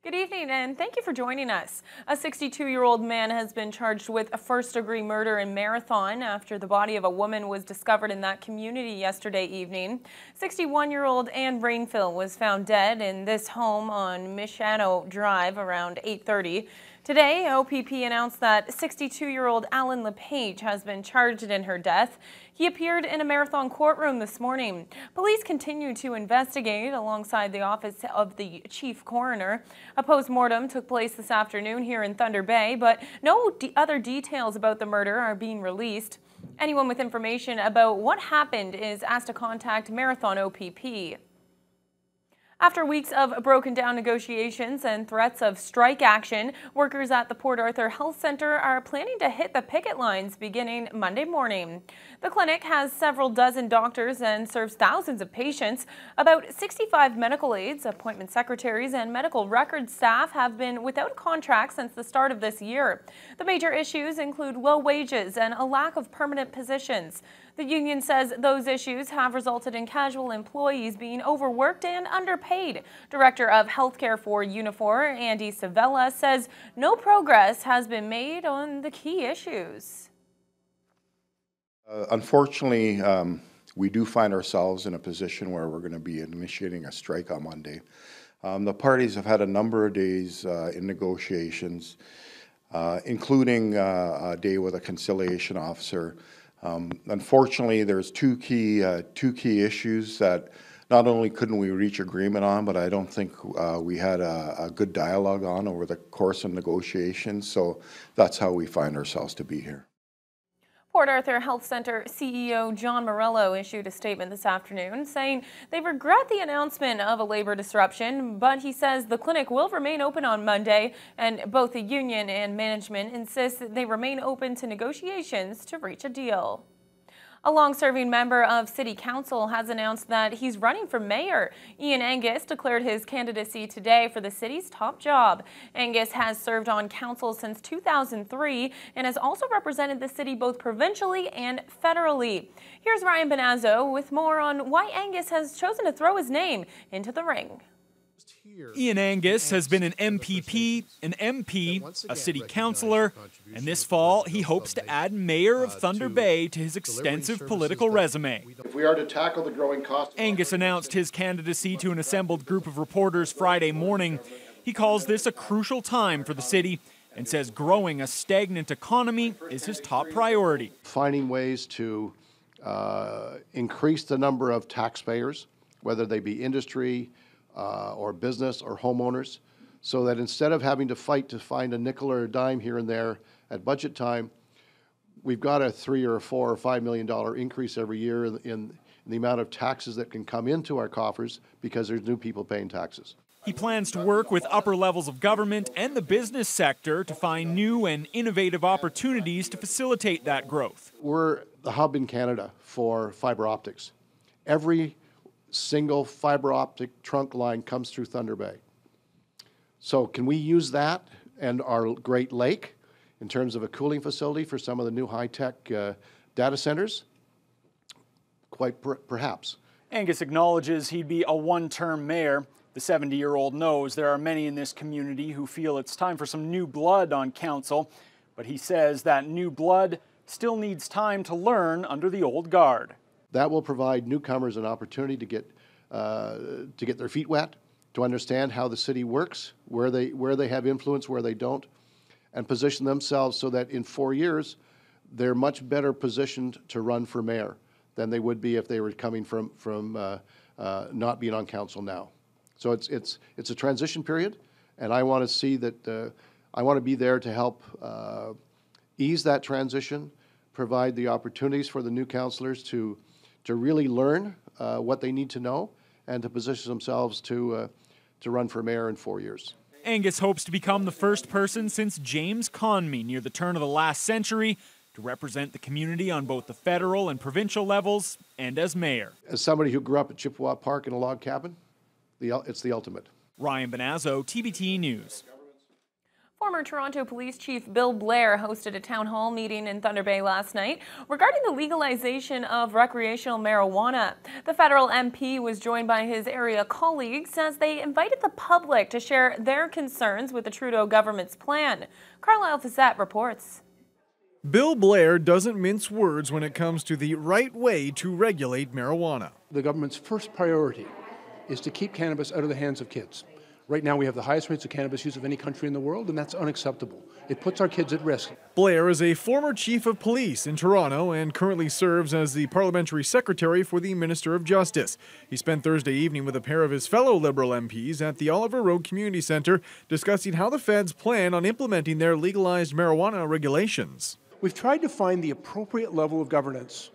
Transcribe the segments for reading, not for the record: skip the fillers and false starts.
Good evening, and thank you for joining us. A 62-year-old man has been charged with a first-degree murder in Marathon after the body of a woman was discovered in that community yesterday evening. 61-year-old Ann Rainfill was found dead in this home on Mishano Drive around 8:30. Today, OPP announced that 62-year-old Alan LePage has been charged in her death. He appeared in a Marathon courtroom this morning. Police continue to investigate alongside the office of the chief coroner. A post-mortem took place this afternoon here in Thunder Bay, but no other details about the murder are being released. Anyone with information about what happened is asked to contact Marathon OPP. After weeks of broken down negotiations and threats of strike action, workers at the Port Arthur Health Centre are planning to hit the picket lines beginning Monday morning. The clinic has several dozen doctors and serves thousands of patients. About 65 medical aides, appointment secretaries, and medical records staff have been without a contract since the start of this year. The major issues include low wages and a lack of permanent positions. The union says those issues have resulted in casual employees being overworked and underpaid. Director of Healthcare for Unifor, Andy Savella, says no progress has been made on the key issues. Unfortunately, we do find ourselves in a position where we're going to be initiating a strike on Monday. The parties have had a number of days in negotiations, including a day with a conciliation officer. Unfortunately, there's two key issues that not only couldn't we reach agreement on, but I don't think we had a good dialogue on over the course of negotiations. So that's how we find ourselves to be here. Port Arthur Health Centre CEO John Morello issued a statement this afternoon saying they regret the announcement of a labor disruption, but he says the clinic will remain open on Monday, and both the union and management insist that they remain open to negotiations to reach a deal. A long-serving member of City Council has announced that he's running for mayor. Ian Angus declared his candidacy today for the city's top job. Angus has served on council since 2003 and has also represented the city both provincially and federally. Here's Ryan Benazzo with more on why Angus has chosen to throw his name into the ring. Ian Angus has been an MPP, an MP, a city councillor, and this fall he hopes to add Mayor of Thunder Bay to his extensive political resume. If we are to tackle the growing cost, Angus announced his candidacy to an assembled group of reporters Friday morning. He calls this a crucial time for the city and says growing a stagnant economy is his top priority. finding ways to increase the number of taxpayers, whether they be industry or business or homeowners, so that instead of having to fight to find a nickel or a dime here and there at budget time, we've got a $3 or $4 or $5 million increase every year in the amount of taxes that can come into our coffers because there's new people paying taxes. He plans to work with upper levels of government and the business sector to find new and innovative opportunities to facilitate that growth. We're the hub in Canada for fiber optics. Every single fiber optic trunk line comes through Thunder Bay. So can we use that and our Great Lake in terms of a cooling facility for some of the new high-tech data centers? Quite perhaps. Angus acknowledges he'd be a one-term mayor. The 70-year-old knows there are many in this community who feel it's time for some new blood on council, but he says that new blood still needs time to learn under the old guard. That will provide newcomers an opportunity to get their feet wet, to understand how the city works, where they have influence, where they don't, and position themselves so that in 4 years they're much better positioned to run for mayor than they would be if they were coming from not being on council now. So it's a transition period, and I want to see that I want to be there to help ease that transition, provide the opportunities for the new councillors to really learn what they need to know and to position themselves to run for mayor in 4 years. Angus hopes to become the first person since James Conmee near the turn of the last century to represent the community on both the federal and provincial levels and as mayor. As somebody who grew up at Chippewa Park in a log cabin, it's the ultimate. Ryan Benazzo, TBT News. Former Toronto Police Chief Bill Blair hosted a town hall meeting in Thunder Bay last night regarding the legalization of recreational marijuana. The federal MP was joined by his area colleagues as they invited the public to share their concerns with the Trudeau government's plan. Carlisle Fissette reports. Bill Blair doesn't mince words when it comes to the right way to regulate marijuana. The government's first priority is to keep cannabis out of the hands of kids. Right now we have the highest rates of cannabis use of any country in the world, and that's unacceptable. It puts our kids at risk. Blair is a former chief of police in Toronto and currently serves as the parliamentary secretary for the Minister of Justice. He spent Thursday evening with a pair of his fellow Liberal MPs at the Oliver Road Community Centre discussing how the feds plan on implementing their legalized marijuana regulations. We've tried to find the appropriate level of governance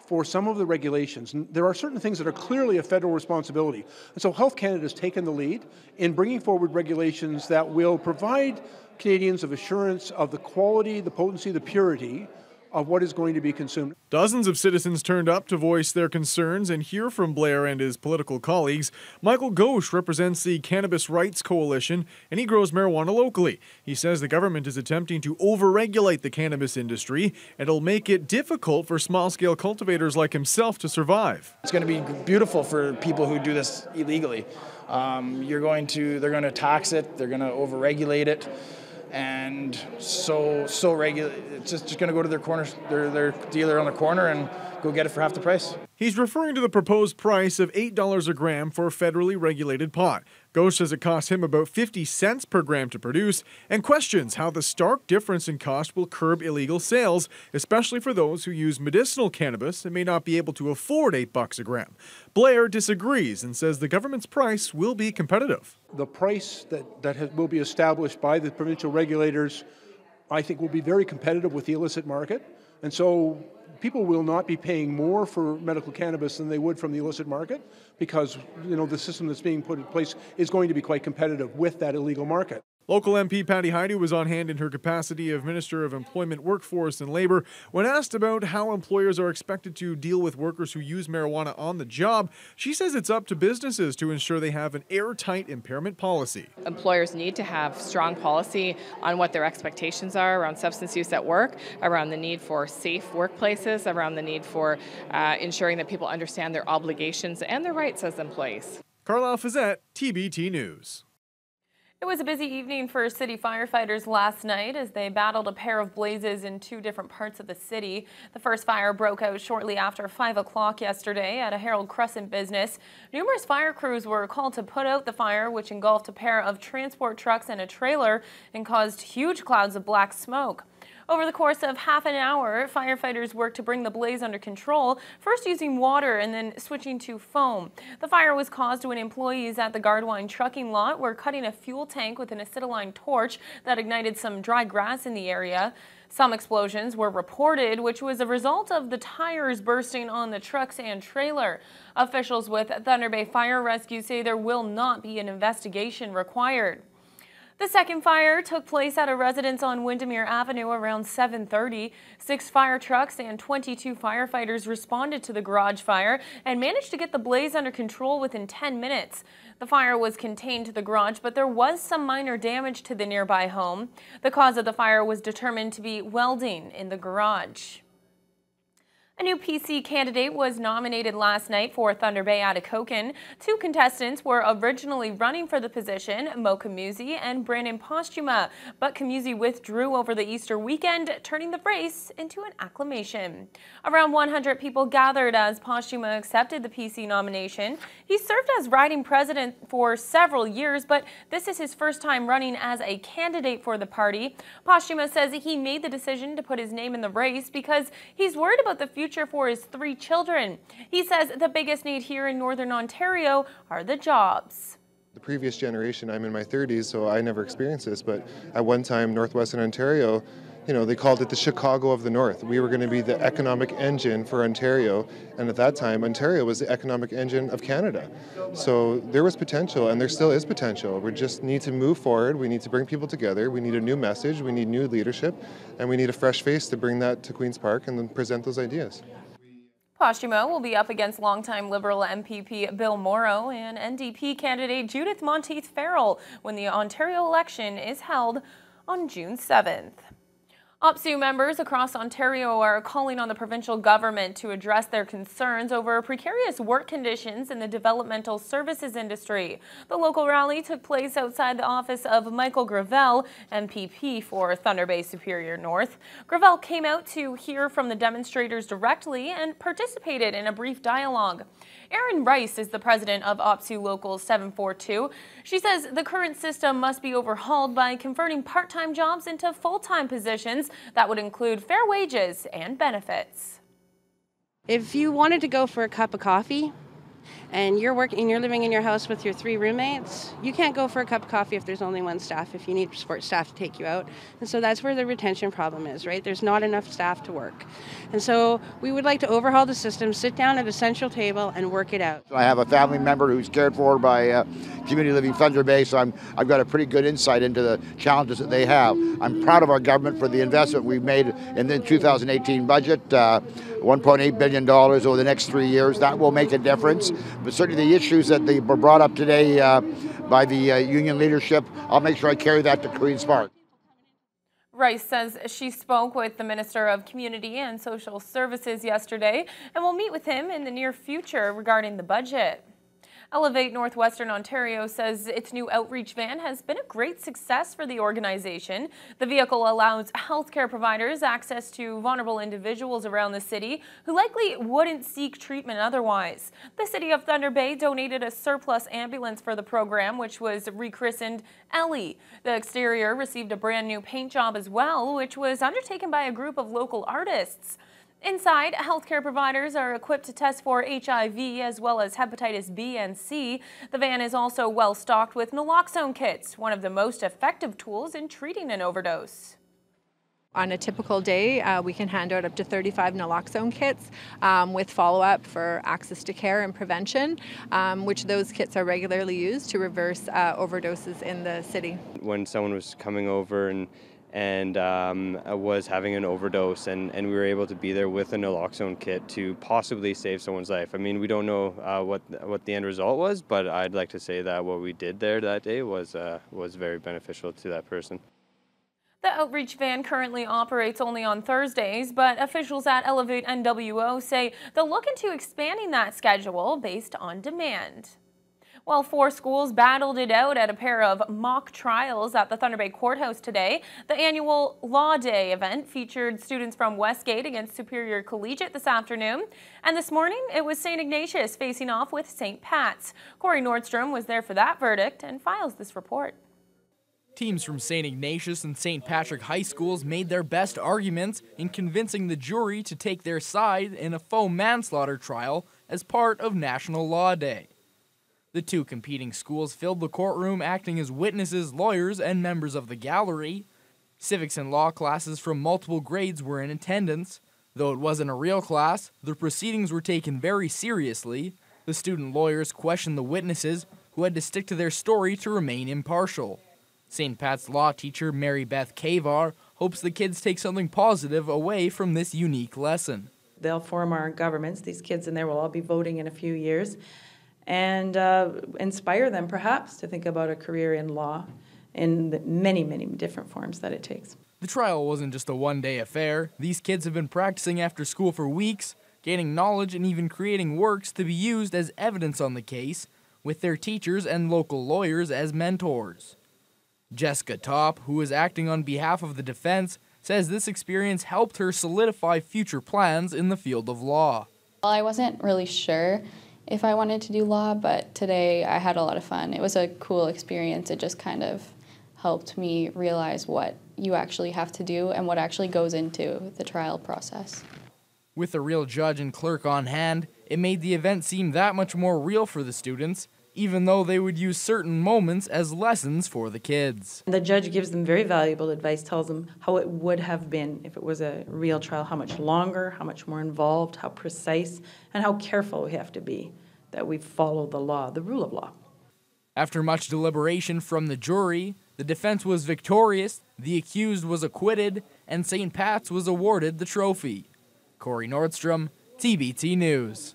for some of the regulations. And there are certain things that are clearly a federal responsibility. And so Health Canada has taken the lead in bringing forward regulations that will provide Canadians of assurance of the quality, the potency, the purity of what is going to be consumed. Dozens of citizens turned up to voice their concerns and hear from Blair and his political colleagues. Michael Gauche represents the Cannabis Rights Coalition, and he grows marijuana locally. He says the government is attempting to overregulate the cannabis industry, and it'll make it difficult for small-scale cultivators like himself to survive. It's going to be beautiful for people who do this illegally. They're going to tax it, they're going to overregulate it. And so regular, it's just going to go to their corner, their dealer on the corner and go get it for half the price. He's referring to the proposed price of $8 a gram for federally regulated pot. Gauche says it costs him about 50 cents per gram to produce and questions how the stark difference in cost will curb illegal sales, especially for those who use medicinal cannabis and may not be able to afford $8 a gram. Blair disagrees and says the government's price will be competitive. The price that will be established by the provincial regulators, I think, will be very competitive with the illicit market. And so people will not be paying more for medical cannabis than they would from the illicit market because, the system that's being put in place is going to be quite competitive with that illegal market. Local MP Patty Hajdu was on hand in her capacity of Minister of Employment, Workforce and Labour. When asked about how employers are expected to deal with workers who use marijuana on the job, she says it's up to businesses to ensure they have an airtight impairment policy. Employers need to have strong policy on what their expectations are around substance use at work, around the need for safe workplaces, around the need for ensuring that people understand their obligations and their rights as employees. Carlisle Fissette, TBT News. It was a busy evening for city firefighters last night as they battled a pair of blazes in two different parts of the city. The first fire broke out shortly after 5 o'clock yesterday at a Harold Crescent business. Numerous fire crews were called to put out the fire, which engulfed a pair of transport trucks and a trailer and caused huge clouds of black smoke. Over the course of half an hour, firefighters worked to bring the blaze under control, first using water and then switching to foam. The fire was caused when employees at the Gardewine trucking lot were cutting a fuel tank with an acetylene torch that ignited some dry grass in the area. Some explosions were reported, which was a result of the tires bursting on the trucks and trailer. Officials with Thunder Bay Fire Rescue say there will not be an investigation required. The second fire took place at a residence on Windermere Avenue around 7:30. 6 fire trucks and 22 firefighters responded to the garage fire and managed to get the blaze under control within 10 minutes. The fire was contained to the garage, but there was some minor damage to the nearby home. The cause of the fire was determined to be welding in the garage. A new PC candidate was nominated last night for Thunder Bay Atikokan. 2 contestants were originally running for the position, Mo Kamuzi and Brandon Postuma, but Kamuzi withdrew over the Easter weekend, turning the race into an acclamation. Around 100 people gathered as Postuma accepted the PC nomination. He served as riding president for several years, but this is his first time running as a candidate for the party. Postuma says he made the decision to put his name in the race because he's worried about the future for his 3 children. He says the biggest need here in Northern Ontario are the jobs. The previous generation, I'm in my 30s, so I never experienced this, but at one time, Northwestern Ontario, they called it the Chicago of the North. We were going to be the economic engine for Ontario, and at that time, Ontario was the economic engine of Canada. So there was potential, and there still is potential. We just need to move forward. We need to bring people together. We need a new message. We need new leadership, and we need a fresh face to bring that to Queen's Park and then present those ideas. Postuma will be up against longtime Liberal MPP Bill Morrow and NDP candidate Judith Monteith Farrell when the Ontario election is held on June 7th. OPSEU members across Ontario are calling on the provincial government to address their concerns over precarious work conditions in the developmental services industry. The local rally took place outside the office of Michael Gravel, MPP for Thunder Bay Superior North. Gravel came out to hear from the demonstrators directly and participated in a brief dialogue. Erin Rice is the president of OPSEU Local 742. She says the current system must be overhauled by converting part-time jobs into full-time positions that would include fair wages and benefits. If you wanted to go for a cup of coffee and you're living in your house with your 3 roommates, you can't go for a cup of coffee if there's only 1 staff, if you need support staff to take you out. And so that's where the retention problem is, right? There's not enough staff to work. And so we would like to overhaul the system, sit down at a central table and work it out. I have a family member who's cared for by Community Living Thunder Bay, so I've got a pretty good insight into the challenges that they have. I'm proud of our government for the investment we've made in the 2018 budget, $1.8 billion over the next 3 years. That will make a difference. But certainly the issues that were brought up today by the union leadership, I'll make sure I carry that to Queen's Park. Rice says she spoke with the Minister of Community and Social Services yesterday and will meet with him in the near future regarding the budget. Elevate Northwestern Ontario says its new outreach van has been a great success for the organization. The vehicle allows healthcare providers access to vulnerable individuals around the city who likely wouldn't seek treatment otherwise. The City of Thunder Bay donated a surplus ambulance for the program, which was rechristened Ellie. The exterior received a brand new paint job as well, which was undertaken by a group of local artists. Inside, healthcare providers are equipped to test for HIV as well as hepatitis B and C. The van is also well stocked with naloxone kits, one of the most effective tools in treating an overdose. On a typical day, we can hand out up to 35 naloxone kits with follow-up for access to care and prevention, which those kits are regularly used to reverse overdoses in the city. When someone was coming over and was having an overdose, and we were able to be there with a naloxone kit to possibly save someone's life. I mean, we don't know what the end result was, but I'd like to say that what we did there that day was very beneficial to that person. The outreach van currently operates only on Thursdays, but officials at Elevate NWO say they'll look into expanding that schedule based on demand. Well, 4 schools battled it out at a pair of mock trials at the Thunder Bay Courthouse today. The annual Law Day event featured students from Westgate against Superior Collegiate this afternoon. And this morning, it was St. Ignatius facing off with St. Pat's. Corey Nordstrom was there for that verdict and files this report. Teams from St. Ignatius and St. Patrick High Schools made their best arguments in convincing the jury to take their side in a faux manslaughter trial as part of National Law Day. The 2 competing schools filled the courtroom acting as witnesses, lawyers, and members of the gallery. Civics and law classes from multiple grades were in attendance. Though it wasn't a real class, the proceedings were taken very seriously. The student lawyers questioned the witnesses, who had to stick to their story to remain impartial. St. Pat's law teacher Mary Beth Kavar hopes the kids take something positive away from this unique lesson. They'll form our governments. These kids in there will all be voting in a few years, and inspire them perhaps to think about a career in law in the many, many different forms that it takes. The trial wasn't just a one-day affair. These kids have been practicing after school for weeks, gaining knowledge and even creating works to be used as evidence on the case, with their teachers and local lawyers as mentors. Jessica Top, who is acting on behalf of the defense, says this experience helped her solidify future plans in the field of law. Well, I wasn't really sure if I wanted to do law, but today I had a lot of fun. It was a cool experience. It just kind of helped me realize what you actually have to do and what actually goes into the trial process. With a real judge and clerk on hand, it made the event seem that much more real for the students, even though they would use certain moments as lessons for the kids. The judge gives them very valuable advice, tells them how it would have been if it was a real trial, how much longer, how much more involved, how precise, and how careful we have to be that we follow the law, the rule of law. After much deliberation from the jury, the defense was victorious, the accused was acquitted, and St. Pat's was awarded the trophy. Corey Nordstrom, TBT News.